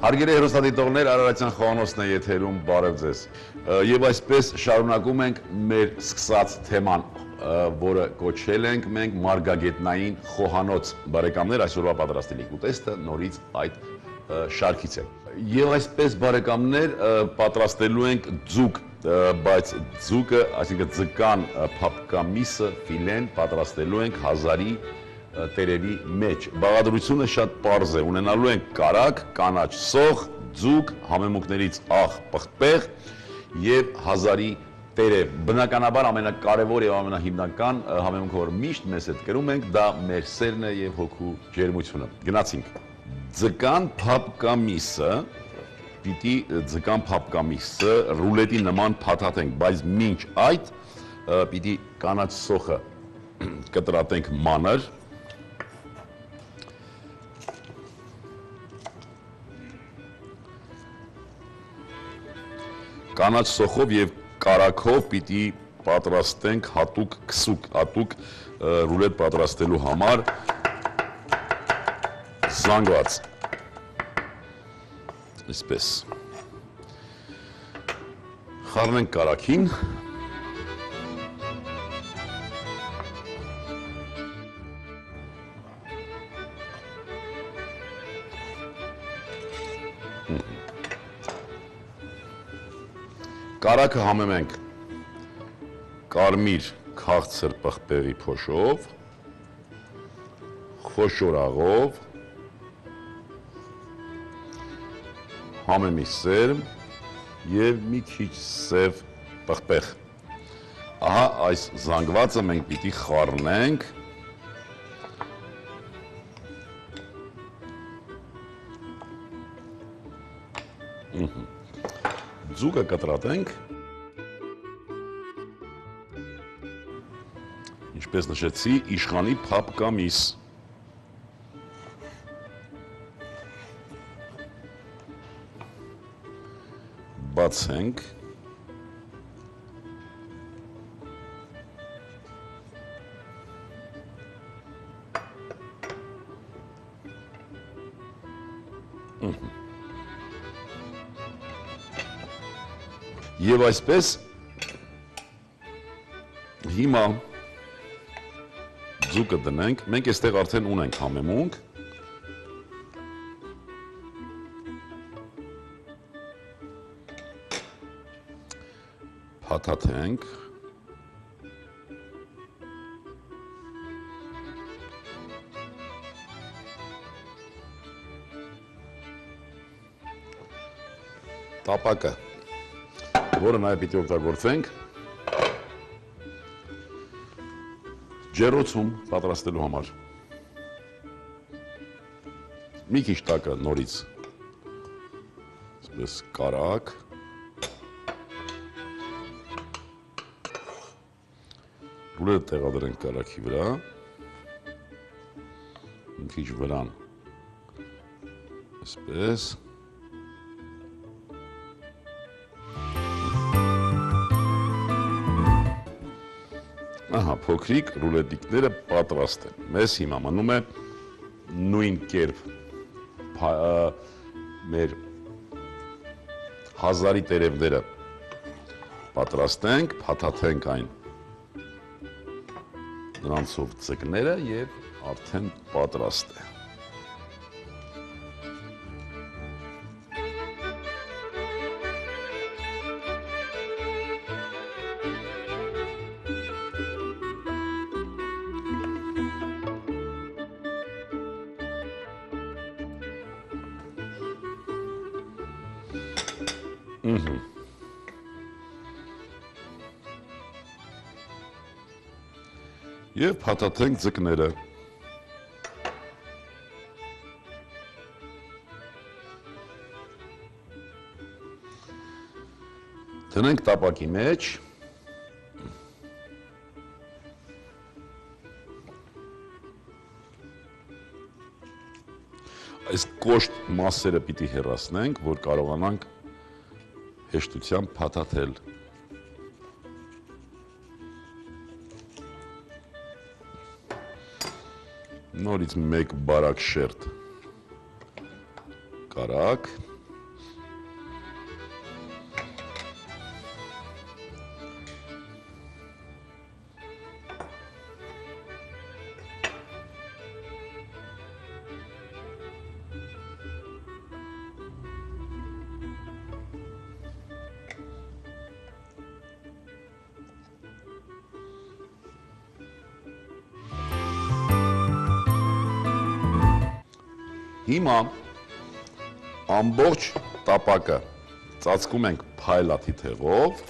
Հարգելի հեռուստադիտողներ, Արարատյան խոհանոցն է եթերում, բարև ձեզ։ Եվ այսպես շարունակում ենք մեր սկսած թեման, որը կոչել ենք մենք մարգագետնային խոհանոց։ Բարեկամներ, այսօրվա պատրաստելիք ուտեստը նորից այդ շարքից է։ Եվ այսպես բարեկամներ պատրաստելու ենք ձուկ, բայց ձուկը, այսինքն ձկան փափկամիսը, ֆիլեն պատրաստելու ենք հազարի տերևի մեջ։ Բաղադրությունը շատ պարզ է, ունենալու ենք կարագ, կանաչ սոխ, ձուկ, համեմունքներից աղ, պղպեղ եւ հազարի տերև։ Բնականաբար ամենակարևոր եւ ամենահիմնական համեմունքը, որ միշտ մեզ հետ կրում ենք, դա մեր սերն է եւ հոգու ջերմությունը։ Գնացինք։ Ձկան փափկամիսը պիտի ձկան փափկամիսը ռուլետի նման փաթաթենք, բայց մինչ այդ պիտի կանաչ սոխը կտրատենք մանր։ Կանաչ սոխով եւ կարագով պիտի պատրաստենք հատուկ քսուկ, հատուկ ռուլետ պատրաստելու համար զանգված։ Այսպես։ Խառնենք կարագին։ Կարագը համեմենք կարմիր քաղցր պղպեղի փոշով, խոշոր աղով, համեմի սերմ եւ մի քիչ սև պղպեղ։ Ահա այս զանգվածը մենք պիտի խառնենք ձուկը կտրատենք, ինչպես նշեցի, իշխանի փափկամիս։ Բացենք։ Եվ այսպես հիմա ձուկը դնենք, մենք այստեղ արդեն ունենք համեմունք, փաթաթենք, տապակը, որը նաև պիտի օգտագործենք ջեռոցում պատրաստելու համար։ Մի քիչ տակը նորից այսպես կարագ, ռուլետը տեղադրենք կարագի վրա, մի քիչ վրան այսպես։ Ահա, փոքրիկ ռուլետիկները պատրաստ են։ Մեզ հիմա մնում է նույն կերպ մեր հազարի տերևները պատրաստենք, փաթաթենք այն նրանցով ձկները եւ արդեն պատրաստ է։ Եվ փաթաթենք ձկները։ Դնենք տապակի մեջ։ Այս կոշտ մասերը պիտի հեռացնենք, որ կարողանանք հեշտությամբ փաթաթել։ Նորից մեկ բարակ շերտ կարակ, Հիմա ամբողջ տապակը ծածկում ենք փայլատի թեղով։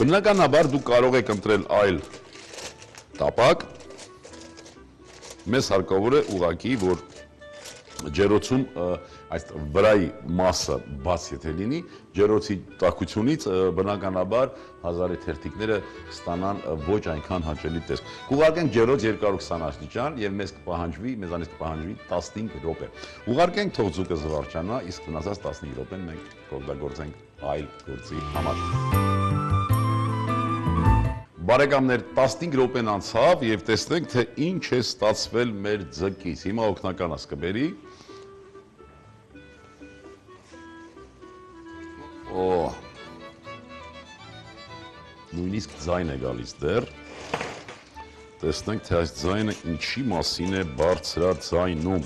Բնականաբար դուք կարող եք ընտրել այլ տապակ, մեզ հարկավոր է ուղղակի, որ ջեռոցում այս վրայի մասը բաց եթե լինի, ջեռոցի տաքությունից բնականաբար հազարի թերթիկները ստանան ոչ այնքան հաճելի տեսք։ Կուղարկենք ջեռոց 220 աստիճան եւ մեզանից կպահանջվի 15 րոպե։ Ուղարկենք թող ձուկը զվարճանա, իսկ մնացած 15 րոպեն մենք կօգտագործենք այլ գործի համար։ Բարեկամներ, 15 րոպեն անցավ եւ տեսնենք, թե ինչ է ստացվել մեր ձկից։ Հիմա օգնականս կբերի։ Նույնիսկ ձայն է գալիս դեռ։ Տեսնենք, թե այս ձայնը ինչի մասին է բարձրաձայնում։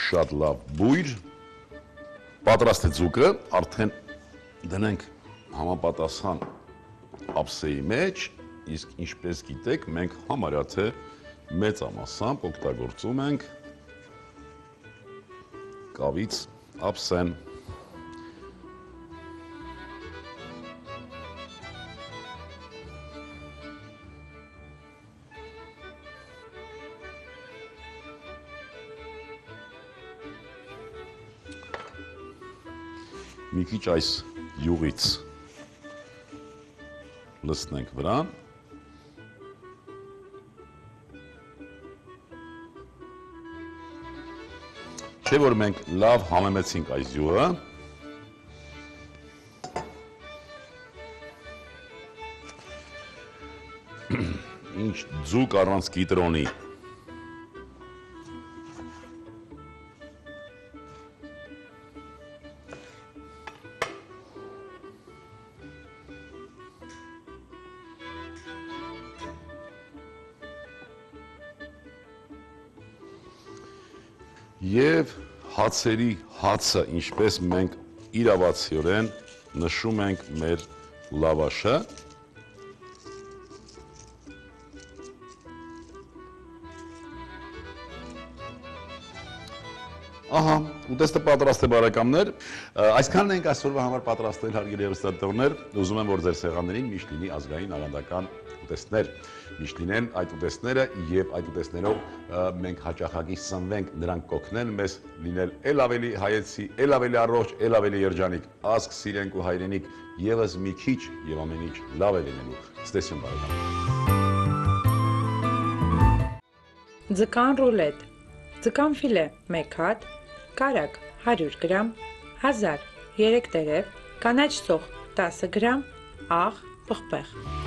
Շատ լավ բույր, պատրաստ է ձուկը, արդեն դնենք համապատասխան ափսեի մեջ, իսկ ինչպես գիտեք, մենք համարյա թե մեծամասամբ օգտագործում ենք կավից ափսեն։ Մի քիչ այս յուղից լցնենք վրան։ Չէ որ մենք լավ համեմեցինք այս յուղը։ Ինչ ձուկ առանց կիտրոնի։ Եվ հացերի հացը, ինչպես մենք իրավացիորեն նշում ենք մեր լավաշը, ահա, ուտեստը պատրաստ է բարեկամներ, այսքանն ենք այսօրվա համար պատրաստել հարգելի հեռուստադիտողներ, ուզում եմ, որ ձեր սեղաններին միշտ լինի ազգային ավանդական ուտեստներ, միշտ լինեն այդ ուտեստները եւ այդ ուտեստներով մենք հաճախակի սնվենք, նրանք կօգնեն մեզ լինել ել ավելի հայեցի, ել ավելի առողջ, ել ավելի երջանիկ, ազգ սիրենք ու հայրենիք, եւս մի քիչ եւ ամեն ինչ լավ է լինելու։ Ստեսյուն բարեկամ։ Ձկան ռուլետ, ձկան ֆիլե 1 հատ, կարագ 100 գրամ, 1000 3 տերև, կանաչ սոխ 10 գրամ, աղ, պղպեղ։